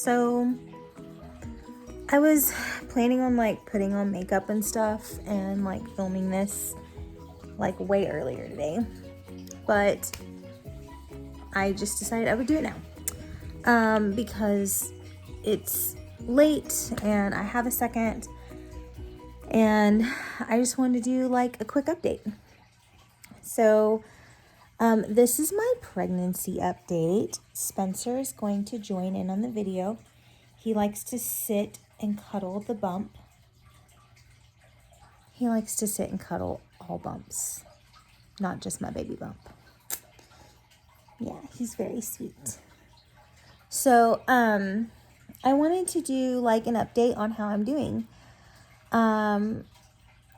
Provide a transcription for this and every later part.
So I was planning on like putting on makeup and stuff and like filming this like way earlier today, but I just decided I would do it now because it's late and I have a second, and I just wanted to do like a quick update. So this is my pregnancy update. Spencer is going to join in on the video. He likes to sit and cuddle the bump. He likes to sit and cuddle all bumps, not just my baby bump. Yeah, he's very sweet. So, I wanted to do like an update on how I'm doing. And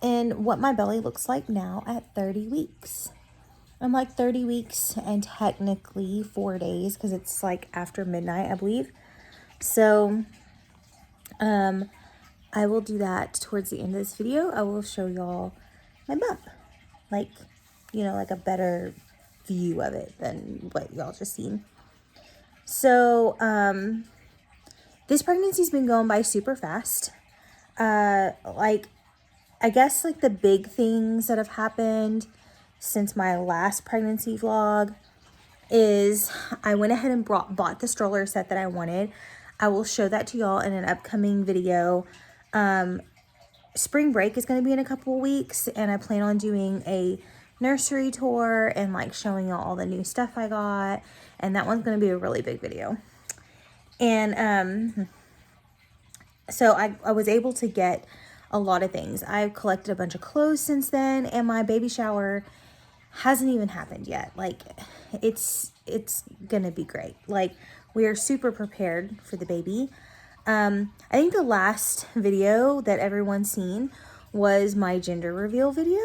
what my belly looks like now at 30 weeks. I'm like 30 weeks and technically 4 days because it's like after midnight, I believe. So, I will do that towards the end of this video. I will show y'all my bump. Like, you know, like a better view of it than what y'all just seen. So, this pregnancy's been going by super fast. Like, I guess like the big things that have happened since my last pregnancy vlog is I went ahead and bought the stroller set that I wanted. I will show that to y'all in an upcoming video. Spring break is going to be in a couple of weeks, and I plan on doing a nursery tour and like showing y'all all the new stuff I got, and that one's going to be a really big video. And so I was able to get a lot of things. I've collected a bunch of clothes since then, and my baby shower hasn't even happened yet. Like, it's gonna be great. Like, we are super prepared for the baby. I think the last video that everyone's seen was my gender reveal video.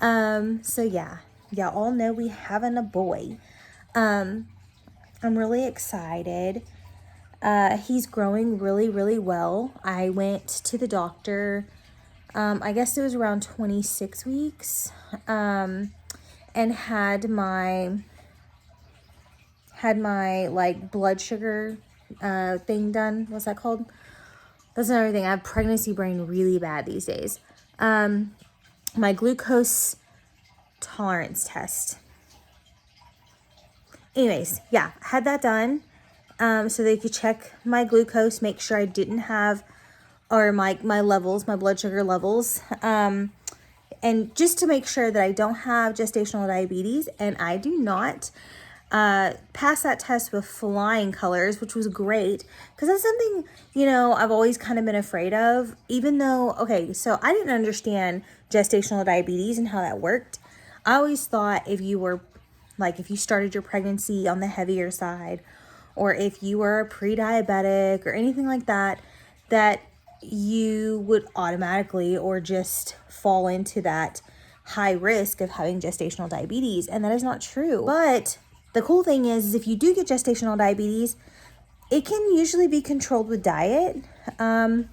So yeah, y'all all know we having a boy. I'm really excited. He's growing really, really well. I went to the doctor, I guess it was around 26 weeks, and had my like blood sugar, thing done. What's that called? That's another thing. I have pregnancy brain really bad these days. My glucose tolerance test. Anyways, yeah, had that done. So they could check my glucose, make sure I didn't have, or my levels, my blood sugar levels, and just to make sure that I don't have gestational diabetes, and I do not. Passed that test with flying colors, which was great, because that's something, you know, I've always kind of been afraid of, even though, okay, so I didn't understand gestational diabetes and how that worked. I always thought if you were, like, if you started your pregnancy on the heavier side, or if you were pre-diabetic or anything like that, that you would automatically or just fall into that high risk of having gestational diabetes, and that is not true. But the cool thing is if you do get gestational diabetes, it can usually be controlled with diet. And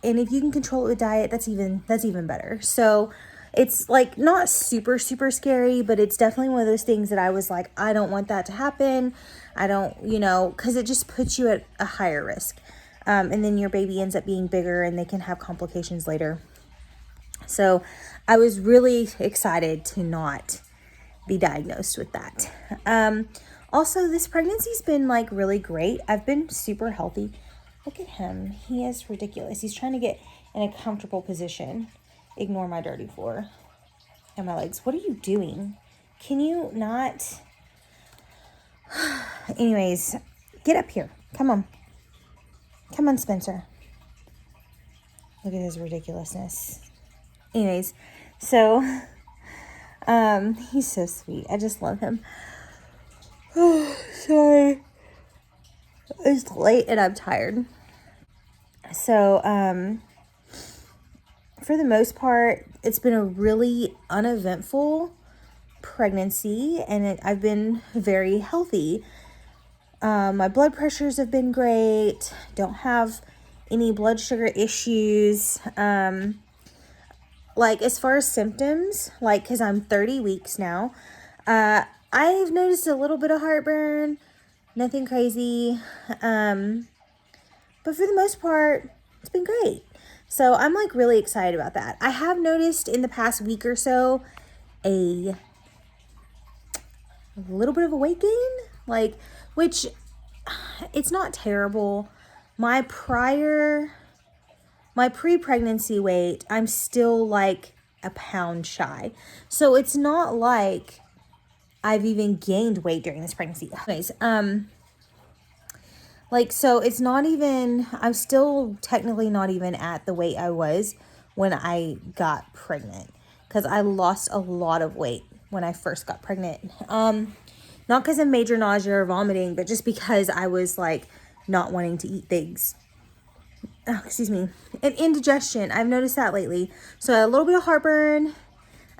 if you can control it with diet, that's even better. So it's like not super, super scary, but it's definitely one of those things that I was like, I don't want that to happen. I don't, you know, because it just puts you at a higher risk. And then your baby ends up being bigger and they can have complications later. So I was really excited to not be diagnosed with that. Also, this pregnancy's been like really great. I've been super healthy. Look at him. He is ridiculous. He's trying to get in a comfortable position. Ignore my dirty floor and my legs. What are you doing? Can you not? Anyways, get up here. Come on. Come on, Spencer. Look at his ridiculousness. Anyways, so he's so sweet. I just love him. Oh, sorry. It's late and I'm tired. So, for the most part, it's been a really uneventful pregnancy, and I've been very healthy. My blood pressures have been great. Don't have any blood sugar issues. Like, as far as symptoms, like, because I'm 30 weeks now, I've noticed a little bit of heartburn, Nothing crazy. But for the most part, it's been great. So I'm like really excited about that. I have noticed in the past week or so a little bit of a weight gain, like, which it's not terrible. My pre-pregnancy weight, I'm still like a pound shy. So it's not like I've even gained weight during this pregnancy. Anyways, like, so it's not even, I'm still technically not even at the weight I was when I got pregnant, because I lost a lot of weight when I first got pregnant. Not because of major nausea or vomiting, but just because I was like not wanting to eat things. Oh, excuse me. And indigestion, I've noticed that lately. So a little bit of heartburn,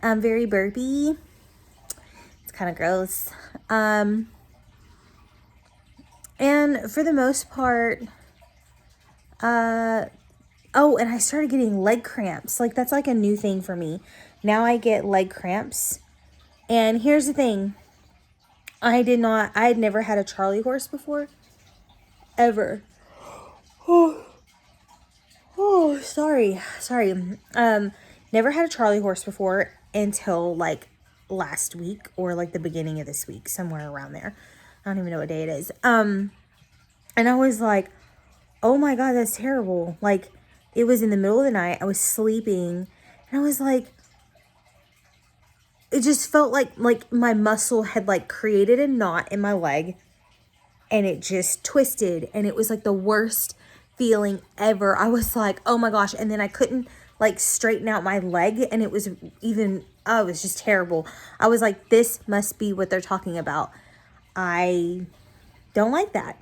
very burpy. It's kind of gross. And for the most part, oh, and I started getting leg cramps. Like, that's like a new thing for me. Now I get leg cramps. And here's the thing. I had never had a Charlie horse before. Ever. Oh, sorry. Never had a Charlie horse before until like last week or like the beginning of this week, somewhere around there. I don't even know what day it is. And I was like, oh my God, that's terrible. Like, it was in the middle of the night. I was sleeping and I was like, it just felt like my muscle had like created a knot in my leg and it just twisted, and it was like the worst feeling ever. I was like, oh my gosh. And then I couldn't like straighten out my leg, and it was even, oh, it was just terrible. I was like, this must be what they're talking about. I don't like that.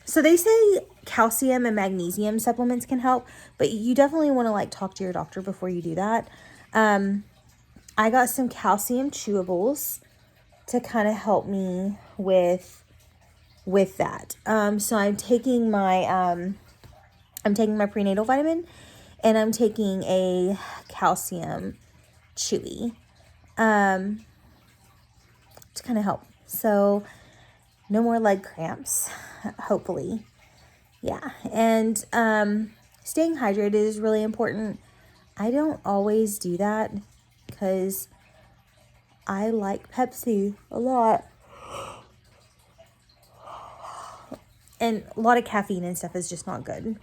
So they say calcium and magnesium supplements can help, but you definitely want to like talk to your doctor before you do that. I got some calcium chewables to kind of help me with that. So I'm taking my prenatal vitamin, and I'm taking a calcium chewy, to kind of help. So no more leg cramps, hopefully. Yeah. And, staying hydrated is really important. I don't always do that because I like Pepsi a lot. And a lot of caffeine and stuff is just not good.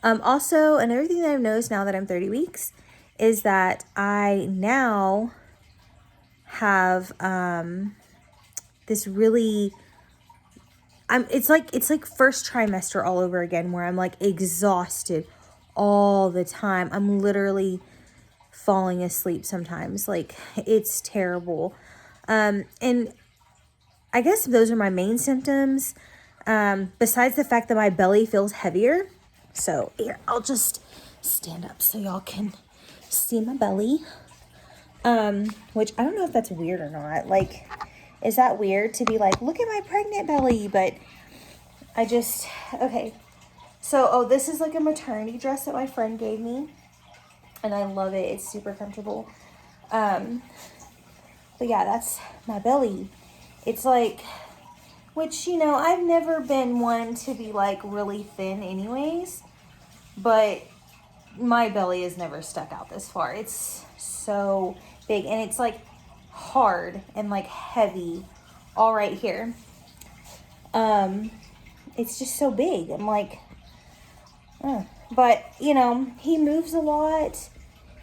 Also, another thing that I've noticed now that I'm 30 weeks is that I now have this really, it's like first trimester all over again, where I'm like exhausted all the time. I'm literally falling asleep sometimes. Like, it's terrible. And I guess those are my main symptoms, besides the fact that my belly feels heavier. So here, I'll just stand up so y'all can see my belly, which I don't know if that's weird or not. Like, is that weird to be like, look at my pregnant belly? But okay. So, oh, this is like a maternity dress that my friend gave me, and I love it. It's super comfortable. But yeah, that's my belly. It's like, which, I've never been one to be like really thin anyways, but my belly has never stuck out this far. It's so big, and it's like hard and like heavy all right here. It's just so big. I'm like, but he moves a lot.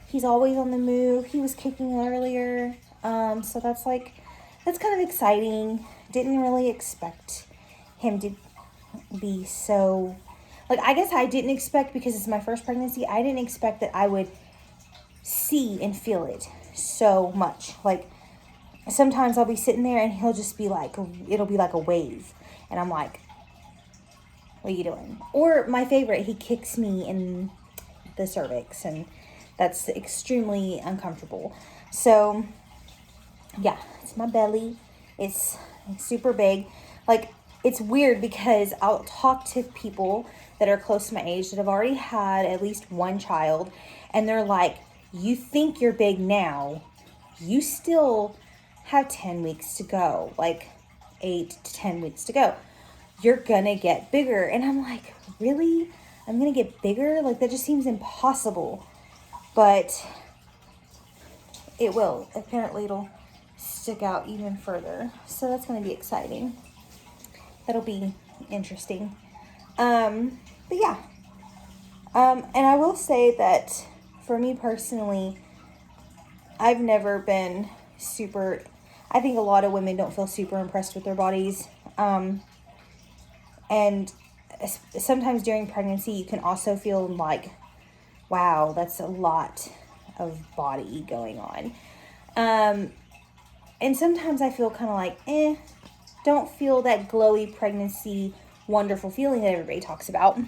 He's always on the move. He was kicking earlier. So that's kind of exciting. Didn't really expect him to be so, like, I guess I didn't expect, because it's my first pregnancy, I didn't expect that I would see and feel it so much. Like, sometimes I'll be sitting there and he'll just be like, it'll be like a wave. And I'm like, what are you doing? Or my favorite, he kicks me in the cervix, and that's extremely uncomfortable. So yeah, it's my belly. It's super big. Like, it's weird because I'll talk to people that are close to my age that have already had at least one child, and they're like, you think you're big now, you still have 10 weeks to go. Like, 8 to 10 weeks to go. You're gonna get bigger. And I'm like, really? I'm gonna get bigger? Like, that just seems impossible. But it will. Apparently it'll stick out even further. So that's gonna be exciting. That'll be interesting. But yeah. And I will say that for me personally, I've never been super, I think a lot of women don't feel super impressed with their bodies. And sometimes during pregnancy, you can also feel like, wow, that's a lot of body going on. And sometimes I feel kind of like, don't feel that glowy pregnancy, wonderful feeling that everybody talks about.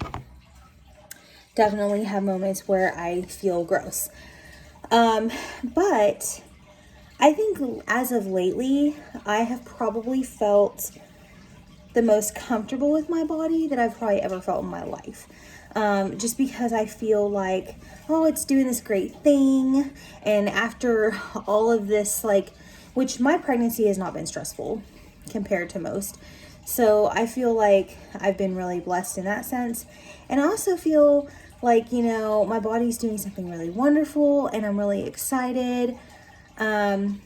Definitely have moments where I feel gross. But I think as of lately, I have probably felt the most comfortable with my body that I've probably ever felt in my life. Just because I feel like, oh, it's doing this great thing. And after all of this, like, which my pregnancy has not been stressful compared to most. So I feel like I've been really blessed in that sense. And I also feel like, you know, my body's doing something really wonderful and I'm really excited. And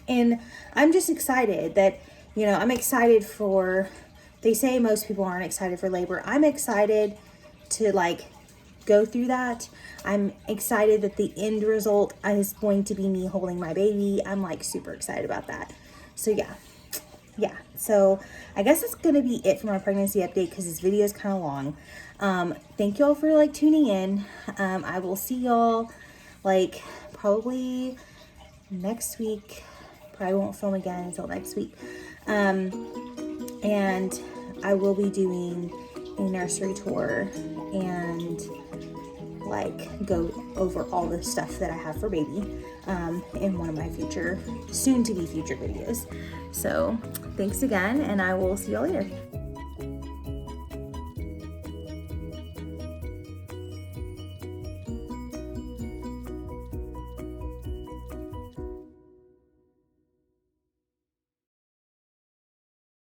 I'm just excited that, you know, I'm excited for, they say most people aren't excited for labor. I'm excited to like go through that. I'm excited that the end result is going to be me holding my baby. I'm like super excited about that. So yeah. So I guess that's going to be it for my pregnancy update because this video is kind of long. Thank y'all for like tuning in. I will see y'all like probably next week. Probably won't film again until next week. And I will be doing a nursery tour and like go over all the stuff that I have for baby in one of my soon to be future videos. So thanks again, and I will see y'all later.